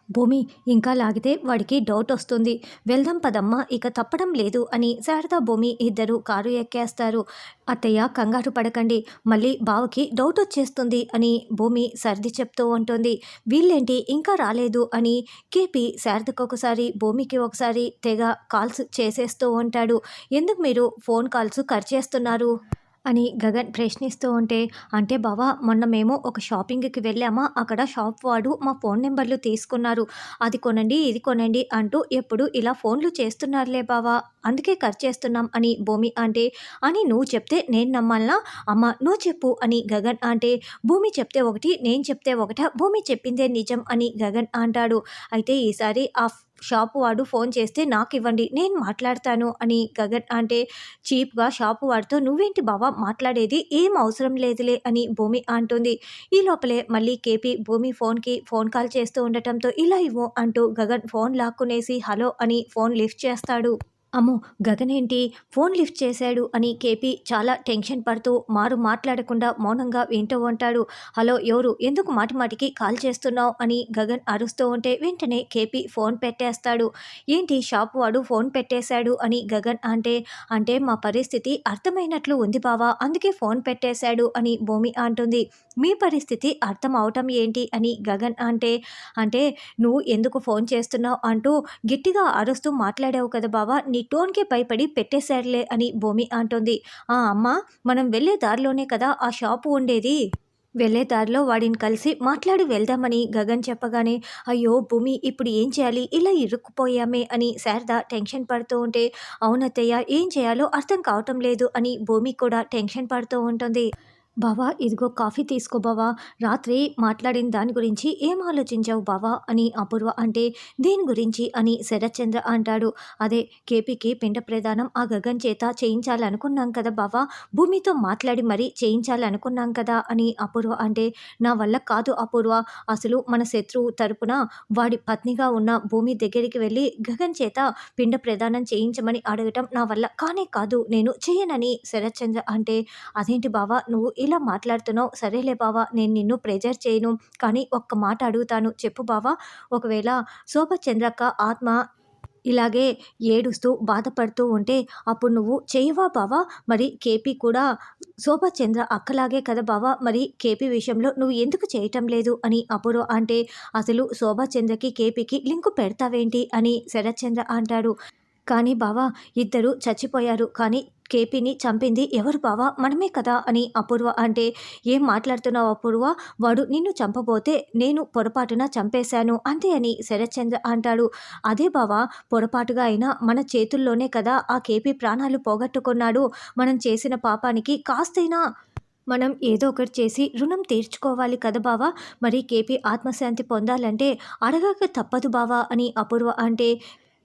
భూమి ఇంకా లాగితే వాడికి డౌట్ వస్తుంది. వెళ్దాం పదమ్మా, ఇక తప్పడం లేదు అని శారద భూమి ఇద్దరు కారు ఎక్కేస్తారు. అత్తయ్య కంగారు పడకండి, మళ్ళీ బావకి డౌట్ వచ్చేస్తుంది అని భూమి సర్ది చెప్తూ ఉంటుంది. వీళ్ళేంటి ఇంకా రాలేదు అని కేపీ శారదకు ఒకసారి భూమికి ఒకసారి తెగ కాల్స్ చేసేస్తూ ఉంటాడు. ఎందుకు మీరు ఫోన్ కాల్స్ కట్ చేస్తున్నారు అని గగన్ ప్రశ్నిస్తూ ఉంటే, అంటే బావా మొన్న మేము ఒక షాపింగ్కి వెళ్ళామా, అక్కడ షాప్ వాడు మా ఫోన్ నెంబర్లు తీసుకున్నారు. అది కొనండి ఇది కొనండి అంటూ ఎప్పుడు ఇలా ఫోన్లు చేస్తున్నారులే బావా, అందుకే కట్ చేస్తున్నాం అని భూమి అంటే, అని నువ్వు చెప్తే నేను నమ్మాలనా, అమ్మ నువ్వు చెప్పు అని గగన్ అంటే, భూమి చెప్తే ఒకటి నేను చెప్తే ఒకట, భూమి చెప్పిందే నిజం అని గగన్ అంటాడు. అయితే ఈసారి ఆ షాపు వాడు ఫోన్ చేస్తే నాకు ఇవ్వండి, నేను మాట్లాడతాను అని గగన్ అంటే, చీప్గా షాపు వాడితో నువ్వేంటి బావా మాట్లాడేది, ఏం అవసరం లేదులే అని భూమి అంటుంది. ఈ లోపలే మళ్ళీ కేపీ భూమి ఫోన్కి ఫోన్ కాల్ చేస్తూ ఉండటంతో, ఇలా ఇవ్వు అంటూ గగన్ ఫోన్ లాక్కునేసి హలో అని ఫోన్ లిఫ్ట్ చేస్తాడు. అమ్మో, గగన్ ఏంటి ఫోన్ లిఫ్ట్ చేశాడు అని కేపీ చాలా టెన్షన్ పడుతూ మాట్లాడకుండా మౌనంగా వింటూ ఉంటాడు. హలో ఎవరు, ఎందుకు మాటిమాటికి కాల్ చేస్తున్నావు అని గగన్ అరుస్తూ ఉంటే వెంటనే కేపీ ఫోన్ పెట్టేస్తాడు. ఏంటి షాప్ వాడు ఫోన్ పెట్టేశాడు అని గగన్ అంటే, అంటే మా పరిస్థితి అర్థమైనట్లు ఉంది బావా, అందుకే ఫోన్ పెట్టేశాడు అని భూమి అంటుంది. మీ పరిస్థితి అర్థం అవటం ఏంటి అని గగన్ అంటే, అంటే నువ్వు ఎందుకు ఫోన్ చేస్తున్నావు అంటూ గట్టిగా అరుస్తూ మాట్లాడావు కదా బావా, నీ టోన్కే భయపడి పెట్టేశాడులే అని భూమి అంటుంది. అమ్మ, మనం వెళ్ళే దారిలోనే కదా ఆ షాపు ఉండేది, వెళ్ళే దారిలో వాడిని కలిసి మాట్లాడి వెళ్దామని గగన్ చెప్పగానే, అయ్యో భూమి ఇప్పుడు ఏం చేయాలి, ఇలా ఇరుక్కుపోయామే అని శారద టెన్షన్ పడుతూ ఉంటే, అవునత్తయ్య ఏం చేయాలో అర్థం కావటం లేదు అని భూమి కూడా టెన్షన్ పడుతూ ఉంటుంది. బావా ఇదిగో కాఫీ తీసుకో బావా, రాత్రి మాట్లాడిన దాని గురించి ఏం ఆలోచించావు బావా అని అపూర్వ అంటే, దేని గురించి అని శరత్చంద్ర అంటాడు. అదే కేపీకి పిండ ప్రదానం ఆ గగన్ చేత చేయించాలనుకున్నాం కదా బావా, భూమితో మాట్లాడి మరీ చేయించాలనుకున్నాం కదా అని అపూర్వ అంటే, నా వల్ల కాదు అపూర్వ, అసలు మన శత్రువు తరపున వాడి పత్నిగా ఉన్న భూమి దగ్గరికి వెళ్ళి గగన్ చేత పిండ ప్రదానం చేయించమని అడగటం నా వల్ల కానే కాదు, నేను చేయనని శరత్చంద్ర అంటే, అదేంటి బావా నువ్వు ఇలా మాట్లాడుతున్నావు, సరేలే బావా నేను నిన్ను ప్రెజర్ చేయను, కానీ ఒక్క మాట అడుగుతాను చెప్పు బావా, ఒకవేళ శోభచంద్రక్క ఆత్మ ఇలాగే ఏడుస్తూ బాధపడుతూ ఉంటే అప్పుడు నువ్వు చేయవా బావా, మరి కేపీ కూడా శోభచంద్ర అక్కలాగే కదా బావా, మరి కేపీ విషయంలో నువ్వు ఎందుకు చేయటం లేదు అని అపూర్వ అంటే, అసలు శోభచంద్రకి కేపీకి లింకు పెడతావేంటి అని శరత్చంద్ర అంటాడు. కానీ బావా ఇద్దరు చచ్చిపోయారు, కానీ కేపీని చంపింది ఎవరు బావా, మనమే కదా అని అపూర్వ అంటే, ఏం మాట్లాడుతున్నావు అపూర్వ, వాడు నిన్ను చంపబోతే నేను పొరపాటున చంపేశాను అంతే అని శరత్చంద్ర అంటాడు. అదే బావా పొరపాటుగా అయినా మన చేతుల్లోనే కదా ఆ కేపీ ప్రాణాలు పోగొట్టుకున్నాడు, మనం చేసిన పాపానికి కాస్తైనా మనం ఏదో ఒకటి చేసి రుణం తీర్చుకోవాలి కదా బావా, మరి కేపీ ఆత్మశాంతి పొందాలంటే అడగక తప్పదు బావా అని అపూర్వ అంటే,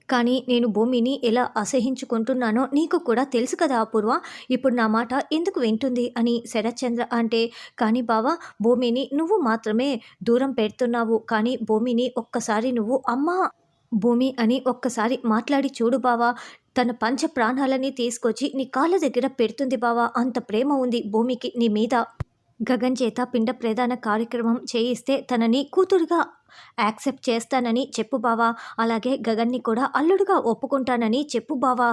కానీ నేను భూమిని ఎలా అసహించుకుంటున్నానో నీకు కూడా తెలుసు కదా అపూర్వ, ఇప్పుడు నా మాట ఎందుకు వింటుంది అని శరత్చంద్ర అంటే, కానీ బావా భూమిని నువ్వు మాత్రమే దూరం పెడుతున్నావు, కానీ భూమిని ఒక్కసారి నువ్వు అమ్మా భూమి అని ఒక్కసారి మాట్లాడి చూడు బావా, తన పంచ ప్రాణాలని తీసుకొచ్చి నీ కాళ్ళ దగ్గర పెడుతుంది బావా, అంత ప్రేమ ఉంది భూమికి నీ మీద. గగన్ చేత పిండ ప్రదాన కార్యక్రమం చేయిస్తే తనని కూతురుగా యాక్సెప్ట్ చేస్తానని చెప్పు బావా, అలాగే గగన్ని కూడా అల్లుడుగా ఒప్పుకుంటానని చెప్పు బావా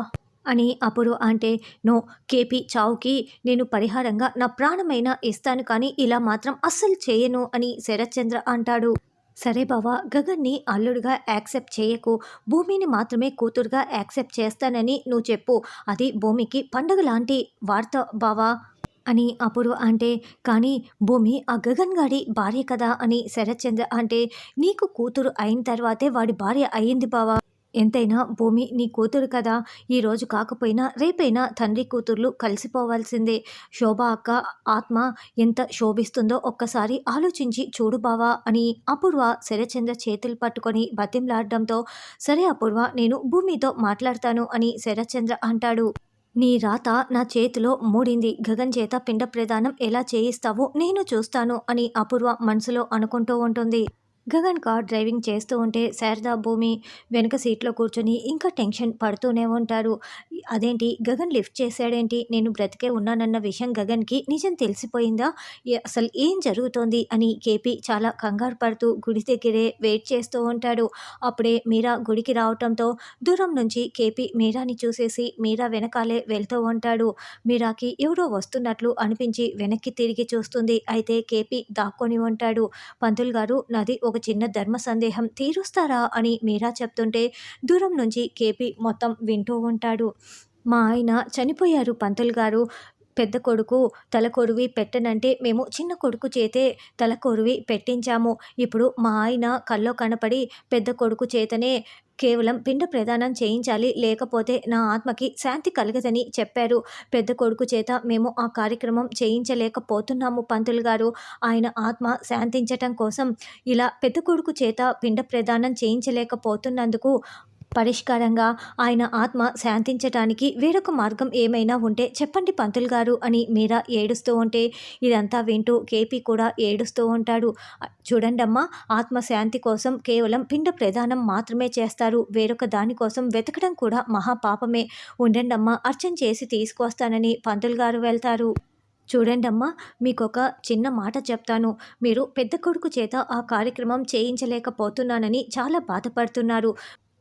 అని అప్పుడు అంటే, నో, కేపీ చావుకి నేను పరిహారంగా నా ప్రాణమైనా ఇస్తాను, కానీ ఇలా మాత్రం అస్సలు చేయను అని శరత్చంద్ర అంటాడు. సరే బావా గగన్ని అల్లుడుగా యాక్సెప్ట్ చేయకు, భూమిని మాత్రమే కూతురుగా యాక్సెప్ట్ చేస్తానని నువ్వు చెప్పు, అది భూమికి పండుగ లాంటి వార్త బావా అని అపూర్వ అంటే, కానీ భూమి ఆ గగన్ గాడి భార్య కదా అని శరత్చంద్ర అంటే, నీకు కూతురు అయిన తర్వాతే వాడి భార్య అయ్యింది బావా, ఎంతైనా భూమి నీ కూతురు కదా, ఈరోజు కాకపోయినా రేపైనా తండ్రి కూతుర్లు కలిసిపోవాల్సిందే, శోభ అక్క ఆత్మ ఎంత శోభిస్తుందో ఒక్కసారి ఆలోచించి చూడు బావా అని అపూర్వ శరత్చంద్ర చేతులు పట్టుకొని బతింలాడడంతో, సరే అపూర్వ నేను భూమితో మాట్లాడతాను అని శరత్చంద్ర అంటాడు. నీ రాత నా చేతిలో మూడింది, గగన్ చేత పిండ ప్రదానం ఎలా చేయిస్తావో నేను చూస్తాను అని అపూర్వ మనసులో అనుకుంటూ ఉంటుంది. గగన్ కార్ డ్రైవింగ్ చేస్తూ ఉంటే శారదా, భూమి వెనక సీట్‌లో కూర్చొని ఇంకా టెన్షన్ పడుతూనే ఉంటారు. అదేంటి గగన్ లిఫ్ట్ చేసాడేంటి? నేను బ్రతికే ఉన్నానన్న విషయం గగన్‌కి నిజం తెలిసిపోయిందా? అసలు ఏం జరుగుతోంది? అని కేపీ చాలా కంగారు పడుతూ గుడి దగ్గరే వెయిట్ చేస్తూ ఉంటాడు. అప్పుడే మీరా గుడికి రావటంతో దూరం నుంచి కేపీ మీరాని చూసేసి మీరా వెనకాలే వెళ్తూ ఉంటాడు. మీరాకి ఎవరో వస్తున్నట్లు అనిపించి వెనక్కి తిరిగి చూస్తుంది. అయితే కేపీ దాక్కొని ఉంటాడు. పంతులు గారు, నాది ఒక చిన్న ధర్మ సందేహం తీరుస్తారా అని మీరా చెప్తుంటే దూరం నుంచి కేపీ మొత్తం వింటూ ఉంటాడు. మా ఆయన చనిపోయారు పంతులు గారు. పెద్ద కొడుకు తల కొరివి పెట్టనంటే మేము చిన్న కొడుకు చేతే తల కొరివి పెట్టించాము. ఇప్పుడు మా ఆయన కల్లో కనపడి పెద్ద కొడుకు చేతనే కేవలం పిండ ప్రదానం చేయించాలి, లేకపోతే నా ఆత్మకి శాంతి కలగదని చెప్పారు. పెద్ద కొడుకు చేత మేము ఆ కార్యక్రమం చేయించలేకపోతున్నాము పంతులు గారు. ఆయన ఆత్మ శాంతించటం కోసం ఇలా పెద్ద కొడుకు చేత పిండ ప్రదానం చేయించలేకపోతున్నందుకు పరిష్కారంగా ఆయన ఆత్మ శాంతించటానికి వేరొక మార్గం ఏమైనా ఉంటే చెప్పండి పంతులు గారు అని మీరా ఏడుస్తూ ఉంటే ఇదంతా వింటూ కేపీ కూడా ఏడుస్తూ ఉంటాడు. చూడండమ్మా, ఆత్మ శాంతి కోసం కేవలం పిండ ప్రదానం మాత్రమే చేస్తారు. వేరొక దానికోసం వెతకడం కూడా మహాపాపమే. ఉండండమ్మా, అర్చన చేసి తీసుకొస్తానని పంతులు గారు వెళ్తారు. చూడండమ్మా, మీకొక చిన్న మాట చెప్తాను. మీరు పెద్ద కొడుకు చేత ఆ కార్యక్రమం చేయించలేకపోతున్నానని చాలా బాధపడుతున్నారు.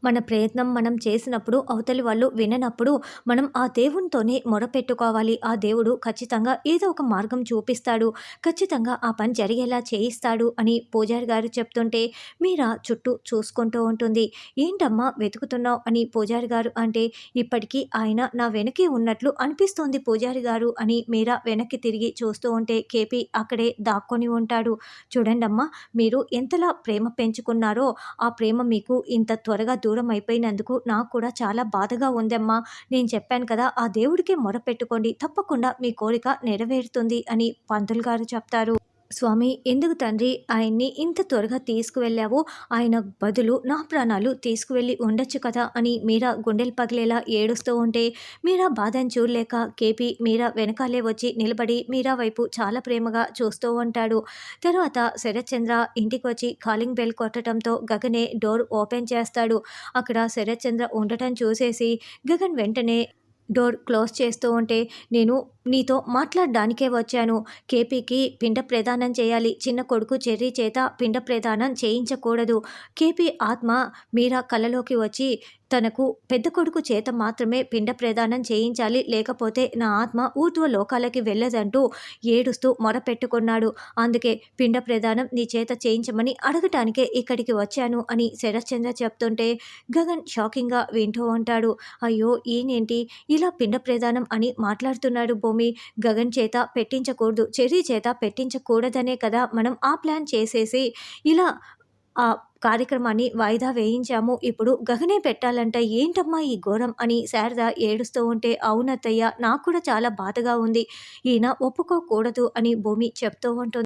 మన ప్రయత్నం మనం చేసినప్పుడు అవతలి వాళ్ళు విననప్పుడు మనం ఆ దేవునితోనే మొరపెట్టుకోవాలి. ఆ దేవుడు ఖచ్చితంగా ఏదో ఒక మార్గం చూపిస్తాడు. ఖచ్చితంగా ఆ పని జరిగేలా చేయిస్తాడు అని పూజారి గారు చెప్తుంటే మీరా చుట్టూ చూసుకుంటూ ఉంటుంది. ఏంటమ్మా వెతుకుతున్నావు అని పూజారి గారు అంటే ఇప్పటికీ ఆయన నా వెనకే ఉన్నట్లు అనిపిస్తోంది పూజారి గారు అని మీరా వెనక్కి తిరిగి చూస్తూ ఉంటే కేపీ అక్కడే దాక్కొని ఉంటాడు. చూడండమ్మా, మీరు ఎంతలా ప్రేమ పెంచుకున్నారో ఆ ప్రేమ మీకు ఇంత త్వరగా దూరం అయిపోయినందుకు నాకు కూడా చాలా బాధగా ఉందమ్మా. నేను చెప్పాను కదా, ఆ దేవుడికే మొరపెట్టుకోండి, తప్పకుండా మీ కోరిక నెరవేరుతుంది అని పంతులు గారు చెప్తారు. స్వామి, ఎందుకు తండ్రి ఆయన్ని ఇంత త్వరగా తీసుకువెళ్ళావు? ఆయన బదులు నా ప్రాణాలు తీసుకువెళ్ళి ఉండొచ్చు కదా అని మీరా గుండెలు పగిలేలా ఏడుస్తూ ఉంటే మీరా బాధను చూడలేక కేపీ మీరా వెనకాలే వచ్చి నిలబడి మీరా వైపు చాలా ప్రేమగా చూస్తూ ఉంటాడు. తర్వాత శరత్చంద్ర ఇంటికి వచ్చి కాలింగ్ బెల్ కొట్టడంతో గగనే డోర్ ఓపెన్ చేస్తాడు. అక్కడ శరత్చంద్ర ఉండటం చూసేసి గగన్ వెంటనే డోర్ క్లోజ్ చేస్తూ ఉంటే నేను నీతో మాట్లాడడానికే వచ్చాను. కేపీకి పిండ ప్రదానం చేయాలి. చిన్న కొడుకు చెర్రీ చేత పిండ ప్రదానం చేయించకూడదు. కేపీ ఆత్మ మీరా కలలోకి వచ్చి తనకు పెద్ద కొడుకు చేత మాత్రమే పిండ ప్రదానం చేయించాలి, లేకపోతే నా ఆత్మ ఊర్ధ్వ లోకాలకి వెళ్ళదంటూ ఏడుస్తూ మొరపెట్టుకున్నాడు. అందుకే పిండ ప్రదానం నీ చేత చేయించమని అడగటానికే ఇక్కడికి వచ్చాను అని శరత్చంద్ర చెప్తుంటే గగన్ షాకింగ్గా వింటూ ఉంటాడు. అయ్యో, ఈయనేంటి ఇలా పిండ ప్రదానం అని మాట్లాడుతున్నాడు? భూమి గగన్ చేత పెట్టించకూడదు, చెర్రీ చేత పెట్టించకూడదనే కదా మనం ఆ ప్లాన్ చేసేసి ఇలా ఆ కార్యక్రమాన్ని వాయిదా వేయించాము. ఇప్పుడు గగనే పెట్టాలంట, ఏంటమ్మా ఈ ఘోరం అని శారద ఏడుస్తూ ఉంటే అవునత్తయ్య, నాకు కూడా చాలా బాధగా ఉంది. ఈయన ఒప్పుకోకూడదు అని భూమి చెప్తూ ఉంటుంది.